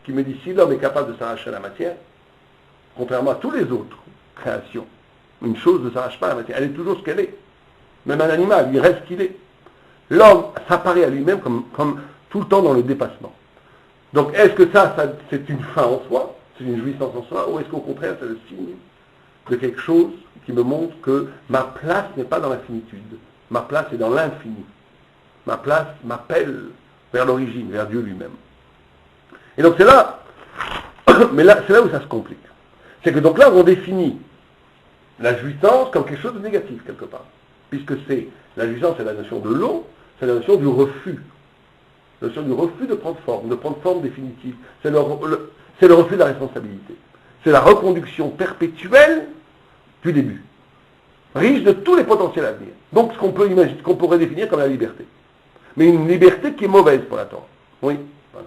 qui me dit si l'homme est capable de s'arracher à la matière, contrairement à tous les autres créations, une chose ne s'arrache pas à la matière, elle est toujours ce qu'elle est. Même un animal, il reste ce qu'il est. L'homme s'apparaît à lui-même comme tout le temps dans le dépassement. Donc est-ce que ça c'est une fin en soi, c'est une jouissance en soi, ou est-ce qu'au contraire c'est le signe de quelque chose qui me montre que ma place n'est pas dans la finitude, ma place est dans l'infini. Ma place m'appelle vers l'origine, vers Dieu lui-même. Et donc c'est là, mais là, c'est là où ça se complique. C'est que donc là, on définit la jouissance comme quelque chose de négatif, quelque part. Puisque la jouissance, c'est la notion de l'eau, c'est la notion du refus. La notion du refus de prendre forme définitive. C'est le refus de la responsabilité. C'est la reconduction perpétuelle du début. Riche de tous les potentiels à venir. Donc ce qu'on peut imaginer, qu'on pourrait définir comme la liberté. Mais une liberté qui est mauvaise pour la Torah. Oui. Voilà.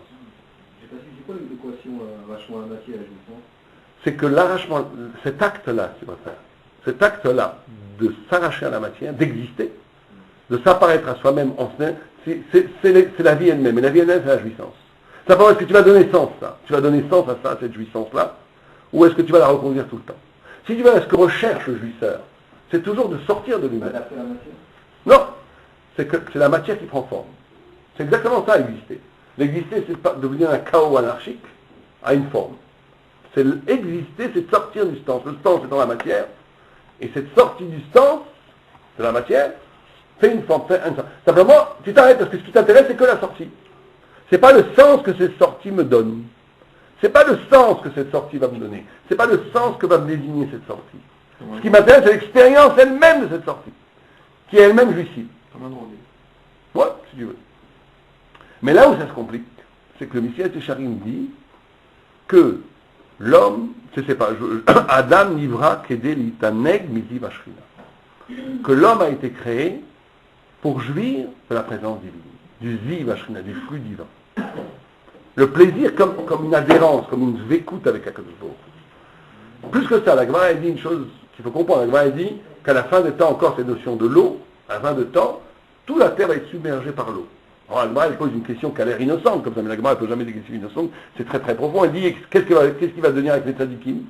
C'est quoi l'équation arrachement à la matière et jouissance? C'est que l'arrachement, cet acte-là, tu vas faire, cet acte-là de s'arracher à la matière, d'exister, de s'apparaître à soi-même en soi, c'est la vie elle-même. Et la vie elle-même, c'est la jouissance. Simplement, est-ce que tu vas donner sens à ça? Tu vas donner sens à ça, à cette jouissance-là, ou est-ce que tu vas la reconduire tout le temps? Si tu vas à ce que recherche le jouisseur, c'est toujours de sortir de lui-même. Adapter la matière? Non, c'est la matière qui prend forme. C'est exactement ça, exister. L'exister, c'est pas devenir un chaos anarchique à une forme. C'est exister, c'est sortir du stance. Le stance est dans la matière, et cette sortie du stance de la matière fait une forme. Simplement, tu t'arrêtes parce que ce qui t'intéresse, c'est que la sortie. C'est pas le sens que cette sortie me donne. C'est pas le sens que cette sortie va me donner. C'est pas le sens que va me désigner cette sortie. Ce qui m'intéresse, c'est l'expérience elle-même de cette sortie, qui est elle-même jouissive. Comme un drogué. Ouais, si tu veux. Mais là où ça se complique, c'est que le Messias Técharim dit que l'homme, c'est pas, Adam nivra kedé litaneg miziv ashrina. Que l'homme a été créé pour jouir de la présence divine, du ziv ashrina, du flux divin. Le plaisir comme une adhérence, comme une vécoute avec la Kadosh. Plus que ça, la Gemara dit une chose qu'il faut comprendre. La Gemara dit qu'à la fin des temps, encore cette notion de l'eau, à la fin de temps, toute la terre va être submergée par l'eau. Alors la Gemara, elle pose une question qui a l'air innocente, comme ça, mais la Gemara ne pose jamais des questions innocentes, c'est très très profond. Elle dit, qu'est-ce qui va devenir avec les tzadikim?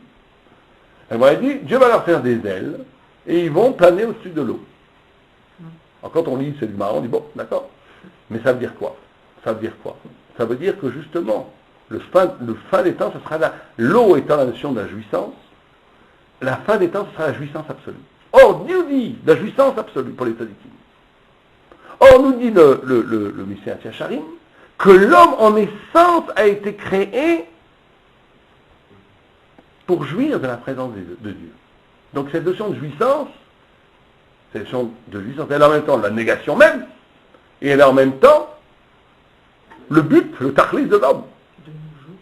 La Gemara dit, Dieu va leur faire des ailes, et ils vont planer au-dessus de l'eau. Alors quand on lit, c'est du marrant, on dit, bon, d'accord, mais ça veut dire quoi? Ça veut dire quoi? Ça veut dire que justement, le fin des temps, ce sera l'eau étant la notion de la jouissance, la fin des temps, ce sera la jouissance absolue. Or, Dieu dit la jouissance absolue pour les tzadikim. Or, nous dit le Messias Técharim que l'homme en essence a été créé pour jouir de la présence de Dieu. Donc cette notion de jouissance, cette notion de jouissance, elle est en même temps la négation même, et elle est en même temps le but, le tachlis de l'homme. De nos jours,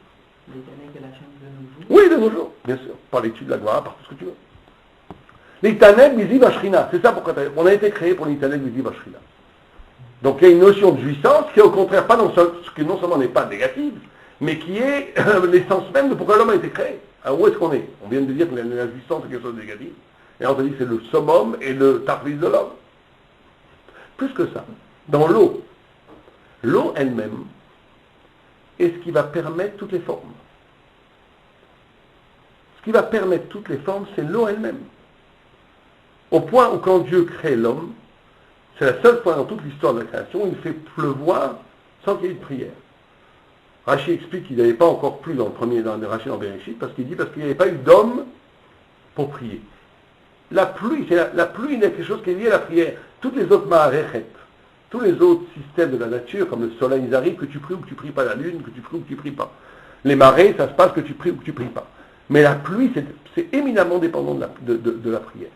l'Éternel est la chaîne de nos jours. Oui, de nos jours, bien sûr, par l'étude de la Gemara, par tout ce que tu veux. L'Éternel miziv ashrina, c'est ça pourquoi on a été créé pour l'Éternel miziv ashrina. Donc il y a une notion de jouissance qui est au contraire pas qui non seulement n'est pas négative, mais qui est l'essence même de pourquoi l'homme a été créé. Alors où est-ce qu'on est? On vient de dire que la jouissance est quelque chose de négatif, et on te dit que c'est le summum et le tachlis de l'homme. Plus que ça, dans l'eau elle-même est ce qui va permettre toutes les formes. Ce qui va permettre toutes les formes, c'est l'eau elle-même. Au point où quand Dieu crée l'homme, c'est la seule fois dans toute l'histoire de la création où il fait pleuvoir sans qu'il y ait de prière. Rachi explique qu'il n'avait pas encore plu dans Rachi dans Bereshit, parce qu'il dit parce qu'il n'y avait pas eu d'homme pour prier. La pluie, la pluie n'est quelque chose qui est lié à la prière. Toutes les autres ma'arechet, tous les autres systèmes de la nature, comme le soleil, ils arrivent que tu pries ou que tu pries pas, la lune, que tu pries ou que tu pries pas. Les marées, ça se passe que tu pries ou que tu pries pas. Mais la pluie, c'est éminemment dépendant de la prière.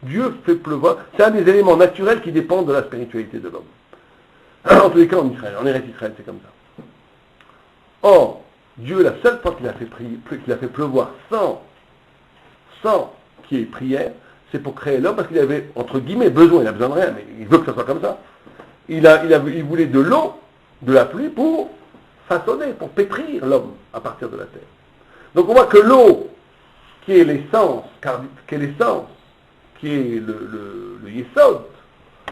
Dieu fait pleuvoir, c'est un des éléments naturels qui dépendent de la spiritualité de l'homme. En tous les cas, en Israël, en Eretz Israël, c'est comme ça. Or, Dieu, la seule fois qu'il a fait pleuvoir sans qu'il y ait prière, c'est pour créer l'homme, parce qu'il avait, entre guillemets, besoin, il a besoin de rien, mais il veut que ça soit comme ça. Il voulait de l'eau, de la pluie, pour façonner, pour pétrir l'homme à partir de la terre. Donc on voit que l'eau, qui est l'essence, qui est le yesod,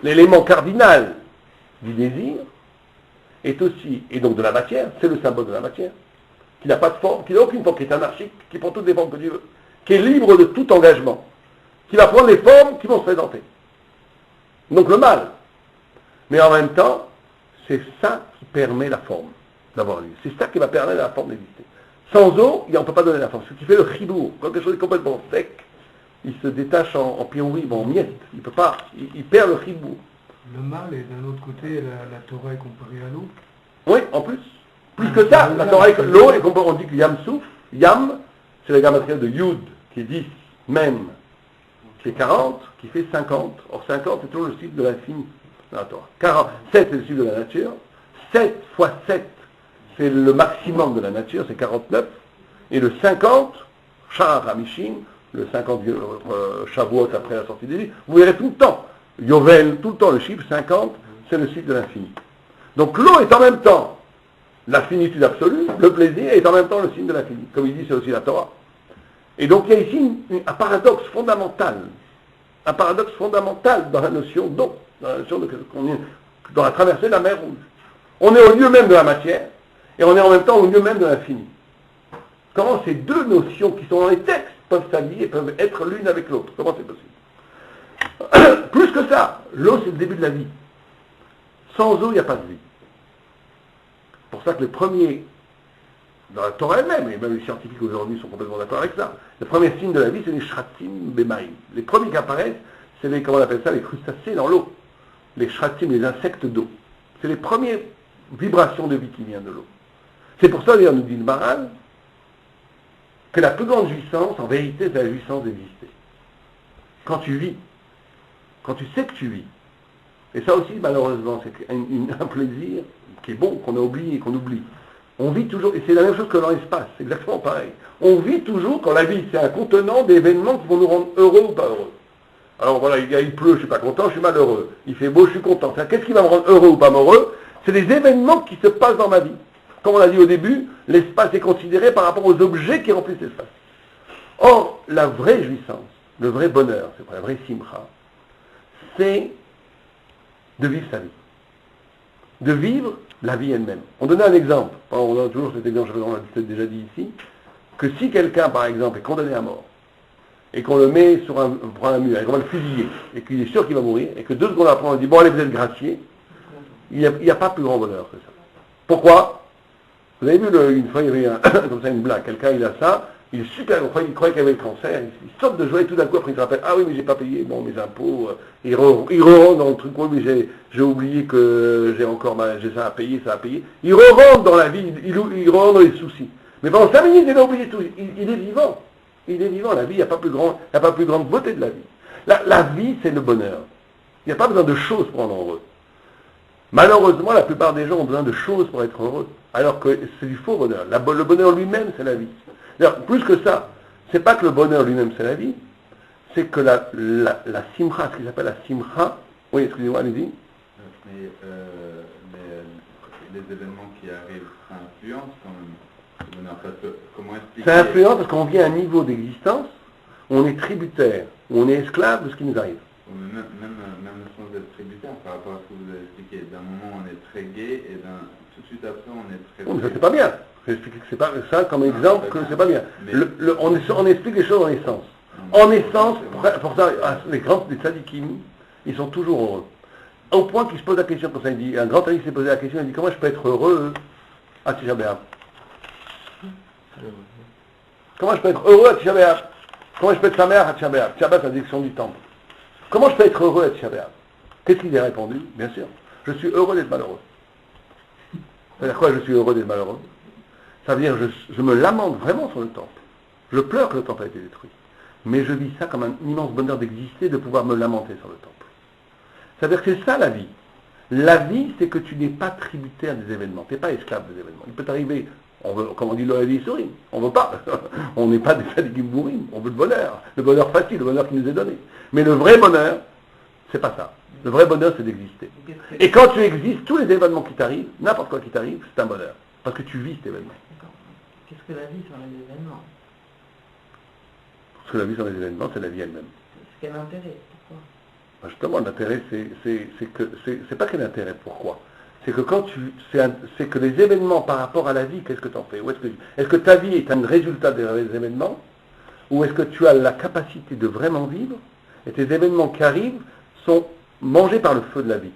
l'élément cardinal du désir, est aussi, et donc de la matière, c'est le symbole de la matière, qui n'a pas de forme, qui n'a aucune forme, qui est anarchique, qui prend toutes les formes que tu veux, qui est libre de tout engagement, qui va prendre les formes qui vont se présenter. Donc le mal. Mais en même temps, c'est ça qui permet la forme d'avoir lieu. C'est ça qui va permettre à la forme d'exister. Sans eau, on ne peut pas donner la forme. Ce qui fait le chibour, quand quelque chose est complètement sec, il se détache en pirouille, en miettes. Il peut pas, il perd le chibour. Le mal et d'un autre côté, la Torah est comparée à l'eau. Oui, en plus. Plus que ça, la Torah, l'eau est comparée, on dit que Yam Souf, Yam, c'est la gamme matérielle de Yud, qui est 10, même, qui est 40, qui fait 50. Or 50, c'est toujours le cycle de l'infini dans la Torah. 7, c'est le cycle de la nature. 7 fois 7, c'est le maximum de la nature, c'est 49. Et le 50, Shar HaMishim, le 50 Shavuot après la sortie d'Égypte, vous verrez tout le temps, Yovel, tout le temps, le chiffre 50, c'est le cycle de l'infini. Donc l'eau est en même temps la finitude absolue, le plaisir est en même temps le signe de l'infini. Comme il dit, c'est aussi la Torah. Et donc il y a ici un paradoxe fondamental. Un paradoxe fondamental dans la notion d'eau, dans la notion dans la traversée de la mer Rouge. On est au lieu même de la matière, et on est en même temps au lieu même de l'infini. Comment ces deux notions qui sont dans les textes peuvent s'allier, peuvent être l'une avec l'autre? Comment c'est possible? Plus que ça, l'eau c'est le début de la vie. Sans eau, il n'y a pas de vie. C'est pour ça que les premiers, dans la Torah elle-même, et même les scientifiques aujourd'hui sont complètement d'accord avec ça, le premier signe de la vie, c'est les shratim bemaïm. Les premiers qui apparaissent, c'est les, comment on appelle ça, les crustacés dans l'eau. Les shratim, les insectes d'eau. C'est les premières vibrations de vie qui viennent de l'eau. C'est pour ça, d'ailleurs, nous dit le Maral, que la plus grande jouissance, en vérité, c'est la jouissance d'exister. Quand tu vis, quand tu sais que tu vis. Et ça aussi, malheureusement, c'est un plaisir qui est bon, qu'on a oublié, qu'on oublie. On vit toujours, et c'est la même chose que dans l'espace, c'est exactement pareil. On vit toujours quand la vie, c'est un contenant d'événements qui vont nous rendre heureux ou pas heureux. Alors voilà, il pleut, je suis pas content, je suis malheureux. Il fait beau, je suis content. Qu'est-ce qui va me rendre heureux ou pas heureux? C'est les événements qui se passent dans ma vie. Comme on l'a dit au début, l'espace est considéré par rapport aux objets qui remplissent l'espace. Or, la vraie jouissance, le vrai bonheur, c'est la vraie simcha, c'est de vivre sa vie. De vivre la vie elle-même. On donnait un exemple. On a toujours cet exemple, on l'a peut-être déjà dit ici, que si quelqu'un, par exemple, est condamné à mort, et qu'on le met sur un mur, et qu'on va le fusiller, et qu'il est sûr qu'il va mourir, et que 2 secondes après on lui dit, bon allez, vous êtes gracié, il n'y a pas plus grand bonheur que ça. Pourquoi? Vous avez vu, une fois, il y avait comme ça une blague, quelqu'un il a ça, il est super, il croyait qu'il avait le cancer, il saute de joie et tout d'un coup après il se rappelle, ah oui mais j'ai pas payé bon, mes impôts, il re-rentre dans le truc, oui mais j'ai oublié que j'ai ça à payer, il re-rentre dans la vie, il re-rentre dans les soucis. Mais pendant 5 minutes il a oublié tout, il est vivant, la vie, il n'y a pas plus grande beauté de la vie. La vie c'est le bonheur, il n'y a pas besoin de choses pour rendre heureux. Malheureusement, la plupart des gens ont besoin de choses pour être heureux, alors que c'est du faux bonheur. Le bonheur lui-même, c'est la vie. D'ailleurs, plus que ça, c'est pas que le bonheur lui-même, c'est la vie, c'est que la simcha, ce qu'ils appellent la simcha, oui, excusez-moi, allez-y. Mais les événements qui arrivent, ça influence quand même le bonheur, parce que comment expliquer... Ça influence parce qu'on vit à un niveau d'existence où on est tributaire, où on est esclave de ce qui nous arrive. Même le sens d'être tributaire par rapport à ce que vous avez expliqué. D'un moment on est très gai et tout de suite après on est très... Oui, mais ça c'est pas bien. J'explique que c'est pas ça comme exemple que c'est pas bien. On explique les choses en essence. En essence, pour ça, les tzadikim, ils sont toujours heureux. Au point qu'ils se posent la question, comme ça, il dit, un grand tzaddik s'est posé la question, il dit, comment je peux être heureux à Tisha B'Av? Comment je peux être heureux à Tisha B'Av? Comment je peux être sa mère à Tisha B'Av? Tisha B'Av, c'est la direction du temple. Comment je peux être heureux à Tisha B'Av? Qu'est-ce qu'il a répondu? Bien sûr, je suis heureux d'être malheureux. C'est-à-dire quoi, je suis heureux d'être malheureux? Ça veut dire, je me lamente vraiment sur le temple. Je pleure que le temple a été détruit. Mais je vis ça comme un immense bonheur d'exister, de pouvoir me lamenter sur le temple. C'est-à-dire que c'est ça la vie. La vie, c'est que tu n'es pas tributaire des événements. Tu n'es pas esclave des événements. Il peut t'arriver, comme on dit l'Ohel Sourim, on ne veut pas. On n'est pas des tzadikim bourrim. On veut le bonheur facile, le bonheur qui nous est donné. Mais le vrai bonheur, c'est pas ça. Le vrai bonheur, c'est d'exister. Et quand tu existes, tous les événements qui t'arrivent, n'importe quoi qui t'arrive, c'est un bonheur. Parce que tu vis cet événement. Qu'est-ce que la vie sans les événements? Parce que la vie sans les événements, c'est la vie elle-même. Quel intérêt? Pourquoi? Justement, l'intérêt, c'est pas quel intérêt, pourquoi. c'est que c'est que les événements par rapport à la vie, qu'est-ce que tu en fais? Est-ce que ta vie est un résultat des événements, ou est-ce que tu as la capacité de vraiment vivre, et tes événements qui arrivent sont mangés par le feu de la vie?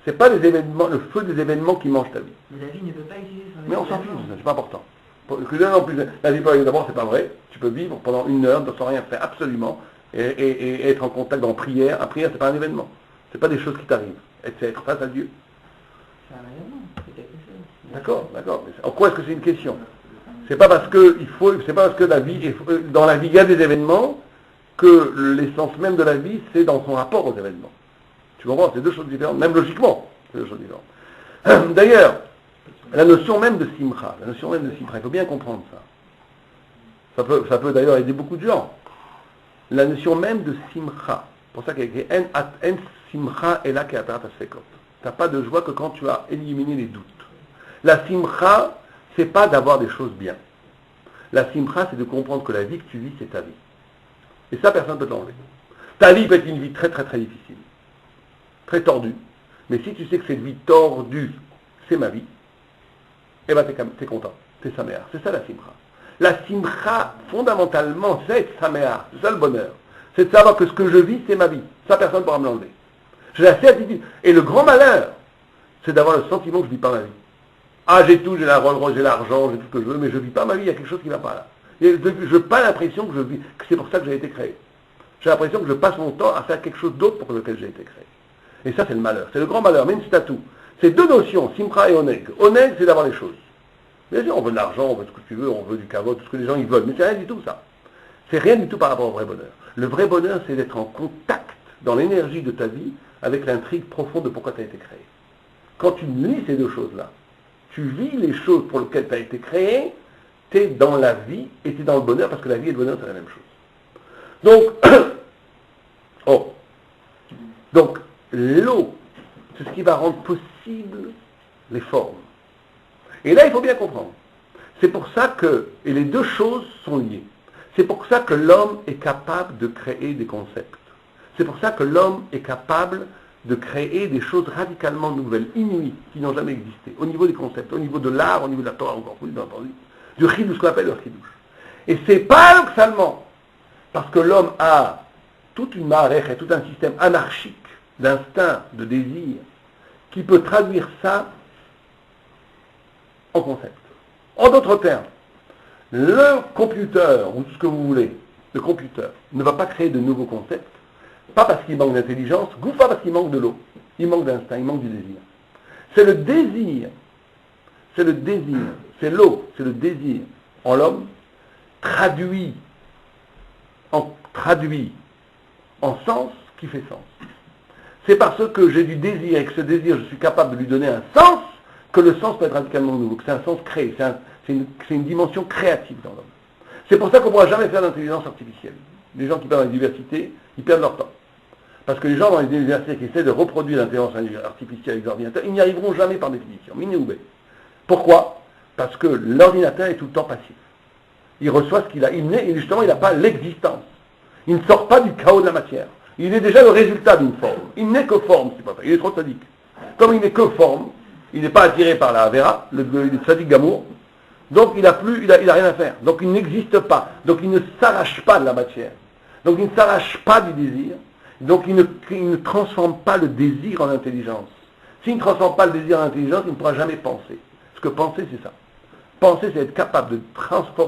C'est pas les événements, le feu des événements qui mangent ta vie. Mais la vie ne peut pas exister sans les Mais on s'en événements. fiche, c'est pas important. En plus, la vie, d'abord, c'est pas vrai. Tu peux vivre pendant 1 heure sans rien faire, absolument, et être en contact en prière. La prière, c'est pas un événement. C'est pas des choses qui t'arrivent. C'est être face à Dieu. C'est un événement, c'est quelque chose. D'accord. Mais en quoi est-ce que c'est une question? C'est pas parce que la vie dans la vie il y a des événements que l'essence même de la vie c'est dans son rapport aux événements. Tu comprends? C'est deux choses différentes, même logiquement, c'est deux choses différentes. D'ailleurs, la notion même de simcha, il faut bien comprendre ça. Ça peut d'ailleurs aider beaucoup de gens. La notion même de simcha, pour ça qu'il y a écrit en simcha et là qui a sekot. Tu n'as pas de joie que quand tu as éliminé les doutes. La simcha, c'est pas d'avoir des choses bien. La simcha, c'est de comprendre que la vie que tu vis, c'est ta vie. Et ça, personne ne peut te l'enlever. Ta vie peut être une vie très très très difficile, très tordue. Mais si tu sais que cette vie tordue, c'est ma vie, eh bien t'es content. C'est saméar. C'est ça la simcha. La simcha, fondamentalement, c'est saméar. C'est ça le bonheur. C'est de savoir que ce que je vis, c'est ma vie. Ça, personne ne pourra me l'enlever. J'ai la certitude. Et le grand malheur, c'est d'avoir le sentiment que je ne vis pas ma vie. Ah, j'ai tout, j'ai la Rolls Royce, j'ai l'argent, j'ai tout ce que je veux, mais je ne vis pas ma vie, il y a quelque chose qui ne va pas là. Je n'ai pas l'impression que je vis, que c'est pour ça que j'ai été créé. J'ai l'impression que je passe mon temps à faire quelque chose d'autre pour lequel j'ai été créé. Et ça, c'est le malheur. C'est le grand malheur, même si tu as tout. C'est deux notions, simcha et oneg. Oneg, c'est d'avoir les choses. Bien sûr, on veut de l'argent, on veut ce que tu veux, on veut du caveau, tout ce que les gens ils veulent, mais c'est rien du tout ça. C'est rien du tout par rapport au vrai bonheur. Le vrai bonheur, c'est d'être en contact dans l'énergie de ta vie avec l'intrigue profonde de pourquoi tu as été créé. Quand tu lis ces deux choses-là, tu vis les choses pour lesquelles tu as été créé, tu es dans la vie et tu es dans le bonheur, parce que la vie et le bonheur, c'est la même chose. Donc, l'eau, c'est ce qui va rendre possible les formes. Et là, il faut bien comprendre. C'est pour ça que, et les deux choses sont liées, c'est pour ça que l'homme est capable de créer des concepts. C'est pour ça que l'homme est capable de créer des choses radicalement nouvelles, inouïes, qui n'ont jamais existé, au niveau des concepts, au niveau de l'art, au niveau de la Torah, encore plus, bien entendu, du chidouche, ce qu'on appelle le chidouche. Et c'est paradoxalement, parce que l'homme a toute une marèche et tout un système anarchique d'instinct, de désir, qui peut traduire ça en concept. En d'autres termes, le computer, ou tout ce que vous voulez, le computer, ne va pas créer de nouveaux concepts, pas parce qu'il manque d'intelligence, pas parce qu'il manque de l'eau, il manque d'instinct, il manque du désir. C'est le désir, c'est l'eau, c'est le désir en l'homme, traduit en sens qui fait sens. C'est parce que j'ai du désir et que ce désir, je suis capable de lui donner un sens, que le sens peut être radicalement nouveau, que c'est un sens créé, c'est une dimension créative dans l'homme. C'est pour ça qu'on ne pourra jamais faire d'intelligence artificielle. Les gens qui parlent dans les universités, ils perdent leur temps. Parce que les gens dans les universités qui essaient de reproduire l'intelligence artificielle avec l'ordinateur, ils n'y arriveront jamais par définition. Minioubé. Pourquoi? Parce que l'ordinateur est tout le temps passif. Il reçoit ce qu'il a. Et justement, il n'a pas l'existence. Il ne sort pas du chaos de la matière. Il est déjà le résultat d'une forme. Il n'est que forme, c'est pas ça. Il est trop sadique. Comme il n'est que forme, il n'est pas attiré par la Avera, le sadique d'amour, donc il n'a rien à faire. Donc il n'existe pas. Donc il ne s'arrache pas de la matière. Donc il ne s'arrache pas du désir. Donc il ne transforme pas le désir en intelligence. S'il ne transforme pas le désir en intelligence, il ne pourra jamais penser. Parce que penser, c'est ça. Penser, c'est être capable de transformer